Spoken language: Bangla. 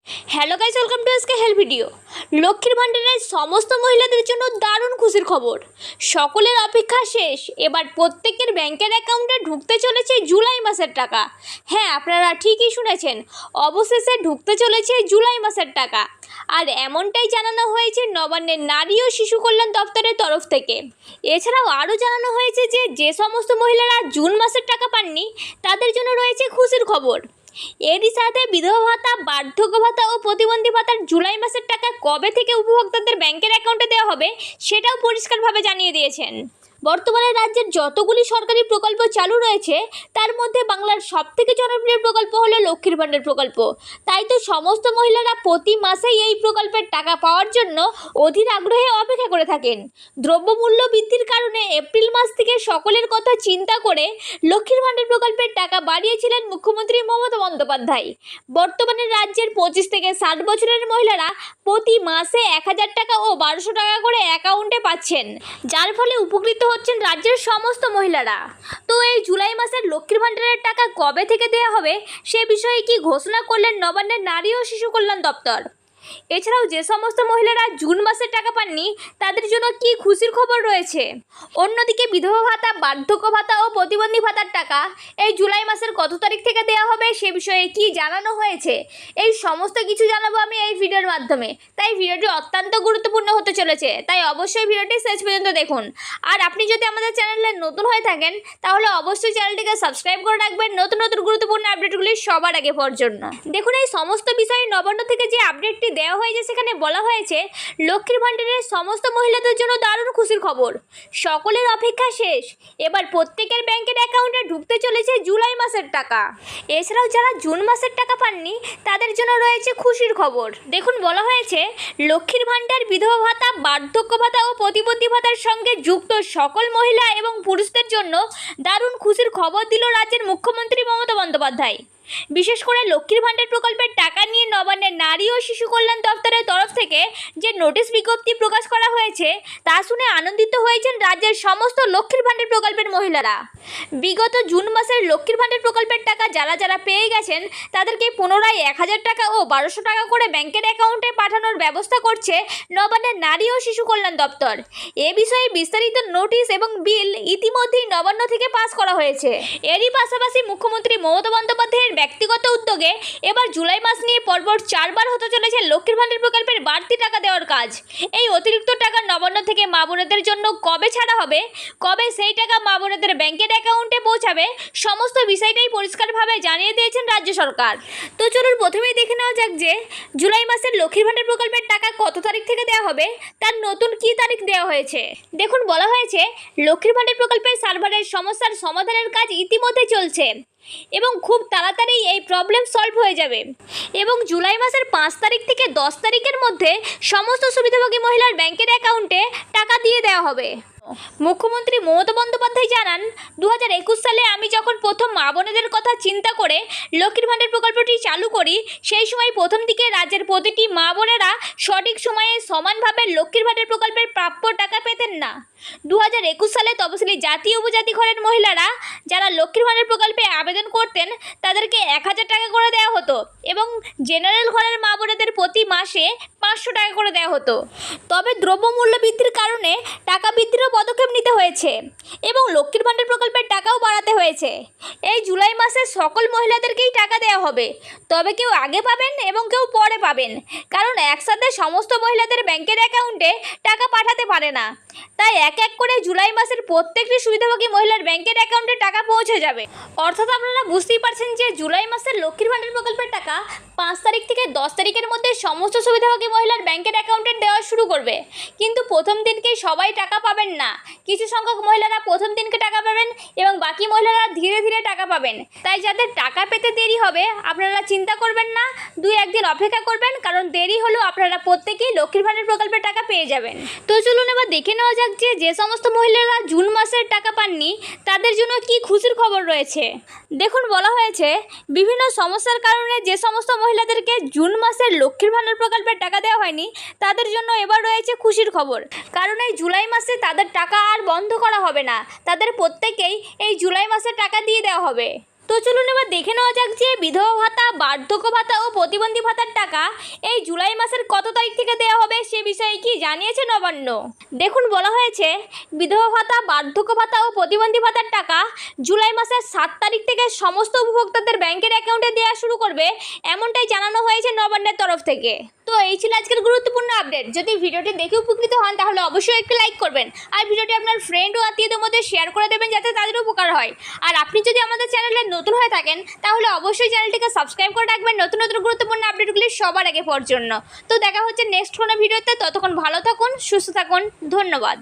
Hello guys, welcome to SK help video. লক্ষ্মীর ভাণ্ডারের সমস্ত মহিলাদের জন্য দারুণ খুশির খবর। সকলের অপেক্ষা শেষ। এবার প্রত্যেকের ব্যাংকের অ্যাকাউন্টে ঢুকতে চলেছে জুলাই মাসের টাকা। হ্যাঁ, আপনারা ঠিকই শুনেছেন, অবশেষে ঢুকতে চলেছে জুলাই মাসের টাকা। আর এমনটাই জানানো হয়েছে নবান্নের নারী ও শিশু কল্যাণ দপ্তরের তরফ থেকে। এছাড়াও আরও জানানো হয়েছে যে সমস্ত মহিলারা জুন মাসের টাকা পাননি তাদের জন্য রয়েছে খুশির খবর। এরই সাথে বিধবা ভাতা, বার্ধক্য ভাতা ও প্রতিবন্ধী ভাতার জুলাই মাসের টাকা কবে থেকে উপভোক্তাদের ব্যাংকের অ্যাকাউন্টে দেওয়া হবে সেটাও পরিষ্কারভাবে জানিয়ে দিয়েছেন। বর্তমানে রাজ্যের যতগুলি সরকারি প্রকল্প চালু রয়েছে তার মধ্যে বাংলার সবথেকে জনপ্রিয় প্রকল্প হলো লক্ষ্মীর ভাণ্ডার প্রকল্প। তাই তো সমস্ত মহিলারা প্রতি মাসেই এই প্রকল্পের টাকা পাওয়ার জন্য অধীর আগ্রহে অপেক্ষা করে থাকেন। দ্রব্যমূল্য বৃদ্ধির কারণে এপ্রিল মাস থেকে সকলের কথা চিন্তা করে লক্ষ্মীর ভাণ্ডার প্রকল্পের টাকা বাড়িয়েছিলেন মুখ্যমন্ত্রী মমতা বন্দ্যোপাধ্যায়। বর্তমানে রাজ্যের 25 থেকে 60 বছরের মহিলারা প্রতি মাসে 1000 টাকা ও 1200 টাকা করে অ্যাকাউন্টে পাচ্ছেন, যার ফলে উপকৃত হচ্ছেন রাজ্যের সমস্ত মহিলারা। তো এই জুলাই মাসের লক্ষ্মীর ভাণ্ডারের টাকা কবে থেকে দেওয়া হবে সে বিষয়ে কি ঘোষণা করলেন নবান্নের নারী ও শিশু কল্যাণ দপ্তর। এছাড়াও যে সমস্ত মহিলারা জুন মাসের টাকা পাননি তাদের জন্য কি খুশির খবর রয়েছে। অন্যদিকে বিধবা ভাতা, বার্ধক্য ভাতা ও প্রতিবন্ধী ভাতার টাকা এই জুলাই মাসের কত তারিখ থেকে দেওয়া হবে সে বিষয়ে কি জানানো হয়েছে, এই সমস্ত কিছু জানাবো আমি এই ভিডিওর মাধ্যমে। তাই ভিডিওটি অত্যন্ত গুরুত্বপূর্ণ হতে চলেছে, তাই অবশ্যই ভিডিওটি শেষ পর্যন্ত দেখুন। আর আপনি যদি আমাদের চ্যানেলে নতুন হয়ে থাকেন তাহলে অবশ্যই চ্যানেলটিকে সাবস্ক্রাইব করে রাখবেন নতুন নতুন গুরুত্বপূর্ণ আপডেটগুলি সবার আগে পাওয়ার জন্য। দেখুন, এই সমস্ত বিষয়ে নবান্ন থেকে যে আপডেটটি দেওয়া হয়েছে সেখানে বলা হয়েছে লক্ষ্মীর ভাণ্ডারের সমস্ত মহিলাদের জন্য দারুণ খুশির খবর। সকলের অপেক্ষা শেষ। এবার প্রত্যেকের ব্যাংকের অ্যাকাউন্টে ঢুকতে চলেছে জুলাই মাসের টাকা। এছাড়াও যারা জুন মাসের টাকা পাননি তাদের জন্য রয়েছে খুশির খবর। দেখুন, বলা হয়েছে লক্ষ্মীর ভাণ্ডার, বিধবা ভাতা, বার্ধক্য ভাতা ও প্রতিবন্ধী ভাতার সঙ্গে যুক্ত সকল মহিলা এবং পুরুষদের জন্য দারুণ খুশির খবর দিল রাজ্যের মুখ্যমন্ত্রী মমতা বন্দ্যোপাধ্যায়। বিশেষ করে লক্ষ্মীর ভাণ্ডার প্রকল্পের টাকা নিয়ে নবান্নের নারী ও শিশু কল্যাণ দপ্তরের তরফ থেকে যে নোটিশ বিজ্ঞপ্তি প্রকাশ করা হয়েছে তা শুনে আনন্দিত হয়েছেন রাজ্যের সমস্ত লক্ষ্মীর ভাণ্ডার প্রকল্পের মহিলারা। বিগত জুন মাসের লক্ষ্মীর ভাণ্ডার প্রকল্পের টাকা যারা পেয়ে গেছেন তাদেরকে পুনরায় 1000 টাকা ও 1200 টাকা করে ব্যাংকের অ্যাকাউন্টে পাঠানোর ব্যবস্থা করছে নবান্নের নারী ও শিশু কল্যাণ দপ্তর। এ বিষয়ে বিস্তারিত নোটিশ এবং বিল ইতিমধ্যেই নবান্ন থেকে পাস করা হয়েছে। এরই পাশাপাশি মুখ্যমন্ত্রী মমতা বন্দ্যোপাধ্যায়ের ব্যক্তিগত উদ্যোগে এবার জুলাই মাস নিয়ে পরপর 4 বার হতে চলেছে লক্ষ্মীর ভাণ্ডার প্রকল্পের বাড়তি টাকা দেওয়ার কাজ। এই অতিরিক্ত টাকা নবান্ন থেকে মা বোনেদের জন্য কবে ছাড়া হবে, কবে সেই টাকা মা বোনেদের ব্যাংকের অ্যাকাউন্টে পৌঁছাবে, সমস্ত বিষয়টাই পরিষ্কারভাবে জানিয়ে দিয়েছেন রাজ্য সরকার। তো চলুন প্রথমেই দেখে নেওয়া যাক যে জুলাই মাসের লক্ষ্মীর ভাণ্ডার প্রকল্পের টাকা কত তারিখ থেকে দেওয়া হবে, তার নতুন কি তারিখ দেওয়া হয়েছে। দেখুন, বলা হয়েছে লক্ষ্মীর ভাণ্ডার প্রকল্পের সার্ভারের সমস্যার সমাধানের কাজ ইতিমধ্যে চলছে এবং খুব তাড়াতাড়ি এই প্রবলেম সলভ হয়ে যাবে এবং জুলাই মাসের 5 তারিখ থেকে 10 তারিখের মধ্যে সমস্ত সুবিধাভোগী মহিলার ব্যাংকের অ্যাকাউন্টে টাকা দিয়ে দেওয়া হবে। মুখ্যমন্ত্রী মমতা বন্দ্যোপাধ্যায় জানান, 2021 সালে আমি যখন প্রথম মা বোনেদের কথা চিন্তা করে লক্ষ্মীর ভাণ্ডার প্রকল্পটি চালু করি সেই সময় প্রথম দিকে রাজ্যের প্রতিটি মা বোনেরা সঠিক সময়ে সমানভাবে লক্ষ্মীর ভাণ্ডার প্রকল্পের প্রাপ্য টাকা পেতেন না। 2021 সালে তপশিলি জাতি উপজাতি ঘরের মহিলারা যারা লক্ষ্মীর ভাণ্ডার প্রকল্পে আবেদন করতেন তাদেরকে 1000 টাকা করে দেওয়া হতো এবং জেনারেল ঘরের মা বোনেদের প্রতি মাসে 500 টাকা করে দেওয়া হতো। তবে দ্রব্যমূল্য বৃদ্ধির কারণে টাকা বৃদ্ধিরও পদক্ষেপ নিতে হয়েছে এবং লক্ষ্মীর ভাণ্ডার প্রকল্পের টাকাও বাড়াতে হয়েছে। এই জুলাই মাসে সকল মহিলাদেরকেই টাকা দেওয়া হবে, তবে কেউ আগে পাবেন এবং কেউ পরে পাবেন, কারণ একসাথে সমস্ত মহিলাদের ব্যাংকের অ্যাকাউন্টে টাকা পাঠাতে পারে না। তাই এক এক করে জুলাই মাসের প্রত্যেকটি সুবিধাভোগী মহিলার ব্যাংকের অ্যাকাউন্টে টাকা পৌঁছে যাবে। অর্থাৎ আপনারা বুঝতেই পারছেন যে জুলাই মাসের লক্ষ্মীর ভাণ্ডার প্রকল্পের টাকা 5 তারিখ থেকে 10 তারিখের মধ্যে সমস্ত সুবিধাভোগী মহিলার ব্যাংকের অ্যাকাউন্টে দেওয়া শুরু করবে। কিন্তু প্রথম দিনকেই সবাই টাকা পাবেন না, কিছু সংখ্যক মহিলারা প্রথম দিনকে টাকা পাবেন এবং বাকি মহিলারা ধীরে ধীরে টাকা পাবেন। তাই যাদের টাকা পেতে দেরি হবে আপনারা চিন্তা করবেন না, 2-1 দিন অপেক্ষা করবেন, কারণ দেরি হলেও আপনারা প্রত্যেকেই লক্ষ্মীর ভাণ্ডার প্রকল্পের টাকা পেয়ে যাবেন। তো চলুন এবার দেখে নেওয়া যাক যে সমস্ত মহিলারা জুন মাসের টাকা পাননি তাদের জন্য কি খুশির খবর রয়েছে। দেখুন, বলা হয়েছে বিভিন্ন সমস্যার কারণে যে সমস্ত মহিলাদেরকে জুন মাসের লক্ষ্মীর ভাণ্ডার প্রকল্পের টাকা দেওয়া হয়নি তাদের জন্য এবার রয়েছে খুশির খবর, কারণ এই জুলাই মাসে তাদের টাকা আর বন্ধ করা হবে না, তাদের প্রত্যেকেই এই জুলাই মাসে টাকা দিয়ে দেওয়া হবে। তো চলুন এবার দেখে নেওয়া যাক যে বিধবা ভাতা, বার্ধক্য ভাতা ও প্রতিবন্ধী ভাতার টাকা এই জুলাই মাসের কত তারিখ থেকে দেওয়া হবে সে বিষয়ে কি জানিয়েছে নবান্ন। দেখুন, বলা হয়েছে বিধবা ভাতা, বার্ধক্য ভাতা ও প্রতিবন্ধী ভাতার টাকা জুলাই মাসের 7 তারিখ থেকে সমস্ত উপভোক্তাদের ব্যাংকের অ্যাকাউন্টে দেওয়া শুরু করবে, এমনটাই জানানো হয়েছে নবান্নের তরফ থেকে। তো এই ছিল আজকের গুরুত্বপূর্ণ আপডেট। যদি ভিডিওটি দেখে উপকৃত হন তাহলে অবশ্যই একটি লাইক করবেন আর ভিডিওটি আপনার ফ্রেন্ড ও আত্মীয়দের মধ্যে শেয়ার করে দেবেন যাতে তাদের উপকার হয়। আর আপনি যদি আমাদের চ্যানেলে নতুন হয়ে থাকেন তাহলে অবশ্যই চ্যানেলটিকে সাবস্ক্রাইব করে রাখবেন নতুন নতুন গুরুত্বপূর্ণ আপডেটগুলি সবার আগে পাওয়ার জন্য। তো দেখা হচ্ছে নেক্সট কোনো ভিডিওতে। ততক্ষণ ভালো থাকুন, সুস্থ থাকুন, ধন্যবাদ।